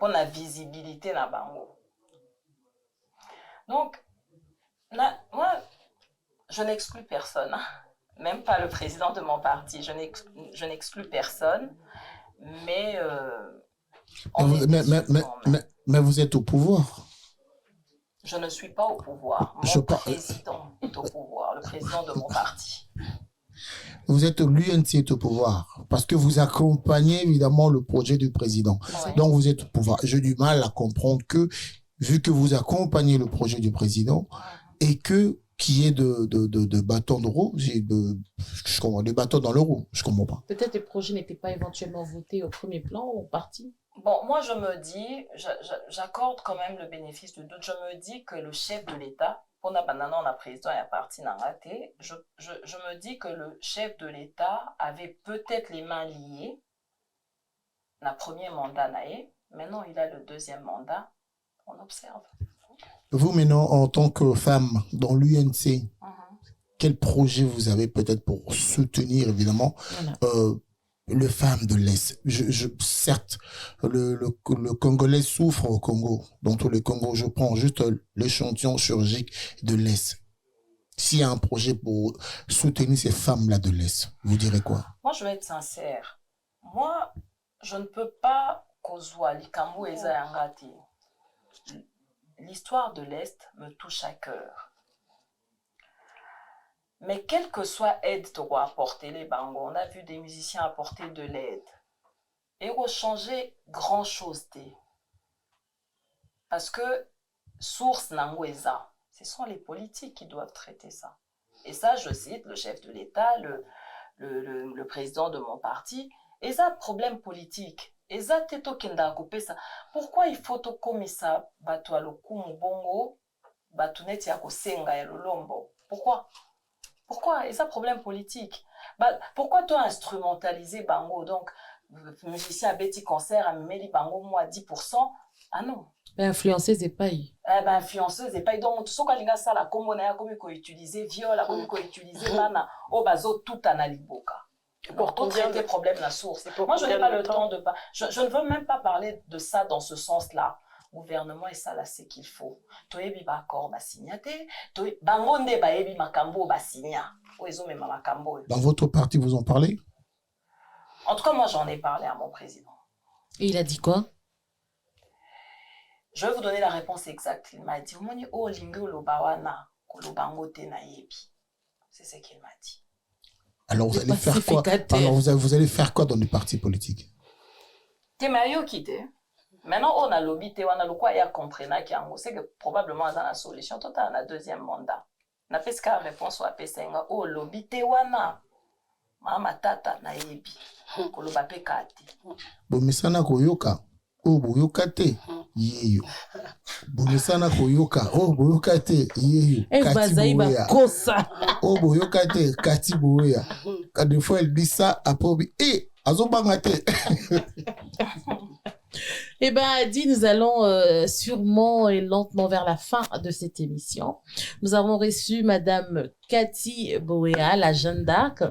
B: pour la visibilité na bango. Donc, moi, je n'exclus personne. Hein. Même pas le président de mon parti. Je n'exclus personne, mais
A: mais vous êtes au pouvoir.
B: Je ne suis pas au pouvoir. Mon président est au pouvoir, le président de mon parti.
A: Vous êtes l'UNC est au pouvoir parce que vous accompagnez évidemment le projet du président. Ouais. Donc vous êtes au pouvoir. J'ai du mal à comprendre que, vu que vous accompagnez le projet du président et que qui est de bâtons de roue, je comprends, des bâtons dans le roue, je comprends pas.
C: Peut-être le projet n'était pas éventuellement voté au premier plan ou au parti.
B: Bon, moi je me dis, j'accorde quand même le bénéfice du doute. Je me dis que le chef de l'État, pour la président et la parti n'angaté, je me dis que le chef de l'État avait peut-être les mains liées. Le premier mandat naé, maintenant il a le deuxième mandat. On observe.
A: Vous, maintenant, en tant que femme dans l'UNC, quel projet vous avez peut-être pour soutenir, évidemment, les femmes de l'Est? Certes, le Congolais souffre au Congo. Dans tous les Congos, je prends juste l'échantillon chirurgique de l'Est. S'il y a un projet pour soutenir ces femmes-là de l'Est, vous direz quoi?
B: Moi, je vais être sincère. Moi, je ne peux pas kozwa likambo eza yangati. L'histoire de l'Est me touche à cœur. Mais quelle que soit l'aide qu'on va apporter les bangos, on a vu des musiciens apporter de l'aide. Et on changer grand-chose. Parce que source n'angweza, ce sont les politiques qui doivent traiter ça. Et ça, je cite le chef de l'État, le président de mon parti, et ça, problème politique. Eza teto kenda couper ça. Pourquoi il faut to komisa bato aloku mbongo bato neti ya kosenga ya lolombo? Pourquoi? Et ça problème politique. Pourquoi toi instrumentaliser bango? Donc musicien à Betty concert à Mimeli bango moi 10%. Ah non.
C: Influenceuse et paille.
B: Influenceuse et paille. Donc tout ce que linga ça la combo na ya komi ko utiliser viol, la komi ko utiliser bana o bazo tout analiboka. Pour traiter des problèmes la source. Moi, je n'ai pas le temps de pas. Je ne veux même pas parler de ça dans ce sens-là. Gouvernement et ça là, c'est qu'il faut. Toyebi ba accord ba signaté. Bangonde ba yebi makambo ba signa. Oezo me makambo.
A: Dans votre parti, vous en parlez?
B: En tout cas, moi, j'en ai parlé à mon président.
C: Et il a dit quoi?
B: Je vais vous donner la réponse exacte. Il m'a dit, "Moni o lingo lo bawana ko lo bangote na yebi." C'est ce qu'il m'a dit.
A: Alors vous allez faire quoi? Alors vous allez faire quoi dans les partis politiques?
B: T'es Mario quitté. Maintenant, on a l'obité, on a le quoi, il y a comprenant qui en c'est que probablement dans la solution, tout a un deuxième mandat. Na pesca réponse ou apesenga, oh, l'obité, wana. Mama tata na yebi. Koloba pe kati.
A: Bomesana koyoka. Oh, boyoka te. Yeyo. Bomesana koyoka. Oh, boyoka te. Yeyo.
C: Bazaï ba kosa.
A: Oh, boyoka te. Kati boya. Quand des fois elle dit ça, après, azobanga te.
C: Eh bien, Adi, nous allons sûrement et lentement vers la fin de cette émission. Nous avons reçu Madame Cathy Boéa, la Jeanne d'Arc,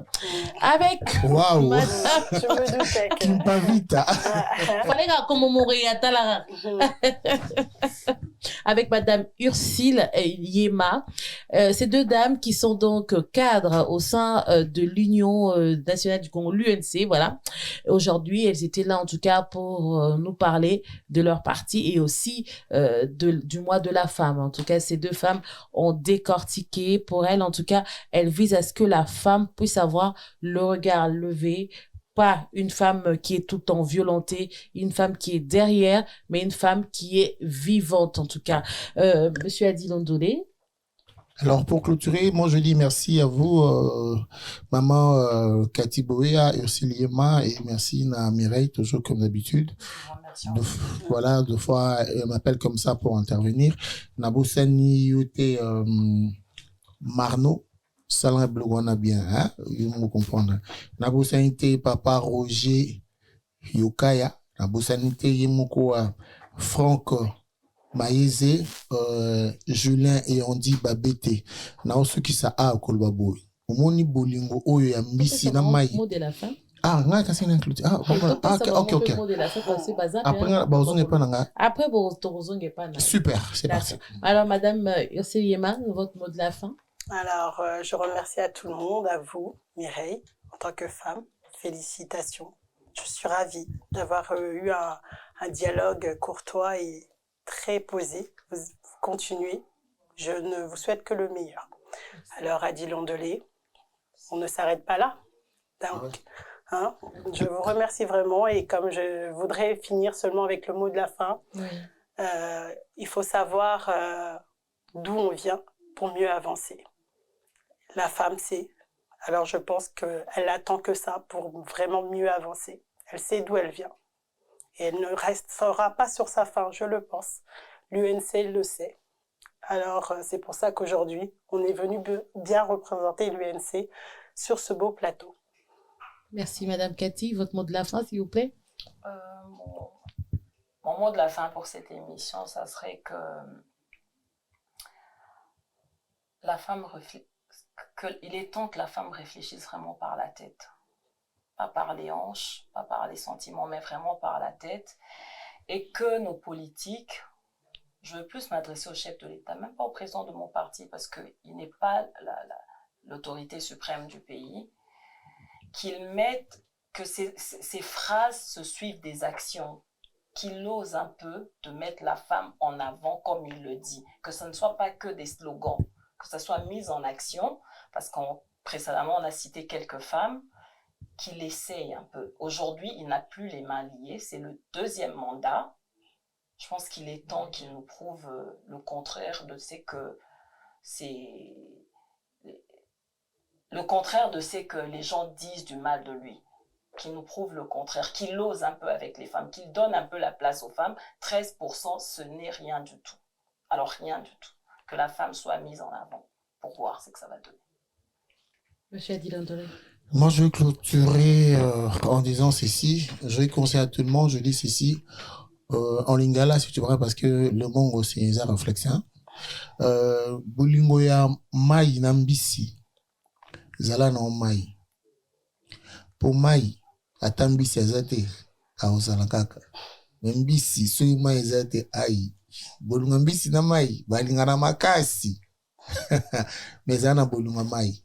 C: avec
A: Waouh.
C: Madame...
D: Je me doutais que...
A: Kimpavita.
C: Fallait commémorer avec Madame Ursule Yema. Ces deux dames qui sont donc cadres au sein de l'Union nationale du Congo, l'UNC, voilà. Aujourd'hui, elles étaient là en tout cas pour nous parler de leur parti et aussi du mois de la femme. En tout cas, ces deux femmes ont décortiqué. Pour elles, en tout cas, elles visent à ce que la femme puisse avoir le regard levé, pas une femme qui est tout le temps violentée, une femme qui est derrière, mais une femme qui est vivante en tout cas. Monsieur Adi Londolé.
A: Alors pour clôturer, moi je dis merci à vous, maman Cathy Boéa, Ursule Yema, et merci à Mireille, toujours comme d'habitude. Voilà, deux fois elle m'appelle comme ça pour intervenir. Nabosani Yote Marno. Salam Blogwana bien, hein? Vous me comprendre. Nabosanité Papa Roger Yokaya. Nabosanité Yemokoa Franck Maïze, Julien et Andy Babete. Na ceux qui sa a kolbabo. Omoni bolingo oyo ya mbisi na mai.
C: Mot de la fin.
A: Ah, nga kasi na inclut. Ah, ok.
C: Après,
A: super, c'est parti.
C: Alors, Madame Ursule Yema, votre mot de la fin.
D: Alors, je remercie à tout le monde, à vous, Mireille, en tant que femme. Félicitations. Je suis ravie d'avoir eu un dialogue courtois et très posé. Vous continuez. Je ne vous souhaite que le meilleur. Alors, Adi Londelé, on ne s'arrête pas là. Donc, hein, je vous remercie vraiment et comme je voudrais finir seulement avec le mot de la fin, il faut savoir d'où on vient pour mieux avancer. La femme sait. Alors je pense qu'elle attend que ça pour vraiment mieux avancer. Elle sait d'où elle vient. Et elle ne restera pas sur sa faim, je le pense. L'UNC le sait. Alors c'est pour ça qu'aujourd'hui, on est venu bien représenter l'UNC sur ce beau plateau.
C: Merci Madame Cathy. Votre mot de la fin, s'il vous plaît.
B: Mon mot de la fin pour cette émission, ça serait que la femme il est temps que la femme réfléchisse vraiment par la tête. Pas par les hanches, pas par les sentiments, mais vraiment par la tête. Et que nos politiques, je veux plus m'adresser au chef de l'État, même pas au président de mon parti, parce qu'il n'est pas l'autorité suprême du pays, qu'il mette, que ces phrases se suivent des actions, qu'il ose un peu de mettre la femme en avant comme il le dit, que ce ne soit pas que des slogans, que ça soit mis en action, parce précédemment on a cité quelques femmes qui l'essayent un peu. Aujourd'hui, il n'a plus les mains liées, c'est le deuxième mandat. Je pense qu'il est temps qu'il nous prouve le contraire de ce que les gens disent du mal de lui. Qu'il nous prouve le contraire, qu'il ose un peu avec les femmes, qu'il donne un peu la place aux femmes. 13%, ce n'est rien du tout. Alors rien du tout. Que la femme soit mise en avant pour voir ce que ça va donner.
C: Monsieur Adi Londolé.
A: Moi, je vais clôturer en disant ceci. Je vais conseiller à tout le monde, je dis ceci. En lingala, si tu vois, parce que le mongo, c'est une réflexion. Bolingo ya mai nambisi. Zala na mai. Pour mai, atambisi azate, aosala kaka. Mbisi, sui mai zate ai. Bolunga mbisi na mai, balinga na makasi. Mezana bolunga mai.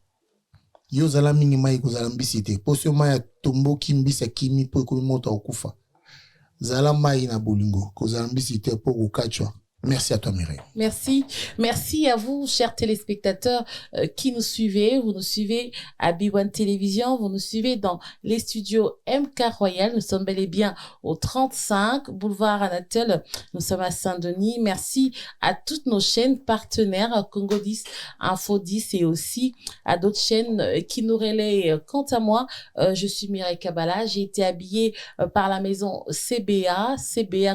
A: Yo zala mingi mai kozala mbisi te. Posio mai ya tomboki mbisi ya kimi po ekomi moto akufa. Zala mai na bolingo kozala mbisi te po kokachwa Merci à toi, Mireille.
C: Merci. Merci à vous, chers téléspectateurs qui nous suivez. Vous nous suivez à B1 Télévision. Vous nous suivez dans les studios MK Royal. Nous sommes bel et bien au 35 boulevard Anatole. Nous sommes à Saint-Denis. Merci à toutes nos chaînes partenaires, Congo 10, Info 10 et aussi à d'autres chaînes qui nous relaient. Quant à moi, je suis Mireille Kabala. J'ai été habillée par la maison CBA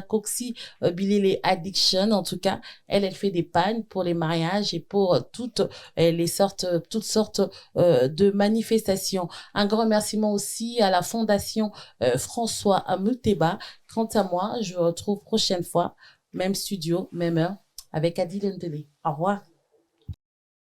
C: Coxy Billy Addiction. En tout cas, elle fait des pagnes pour les mariages et pour toutes sortes de manifestations. Un grand remerciement aussi à la Fondation François Amuteba. Quant à moi, je vous retrouve prochaine fois, même studio, même heure, avec Adil Ndele. Au revoir.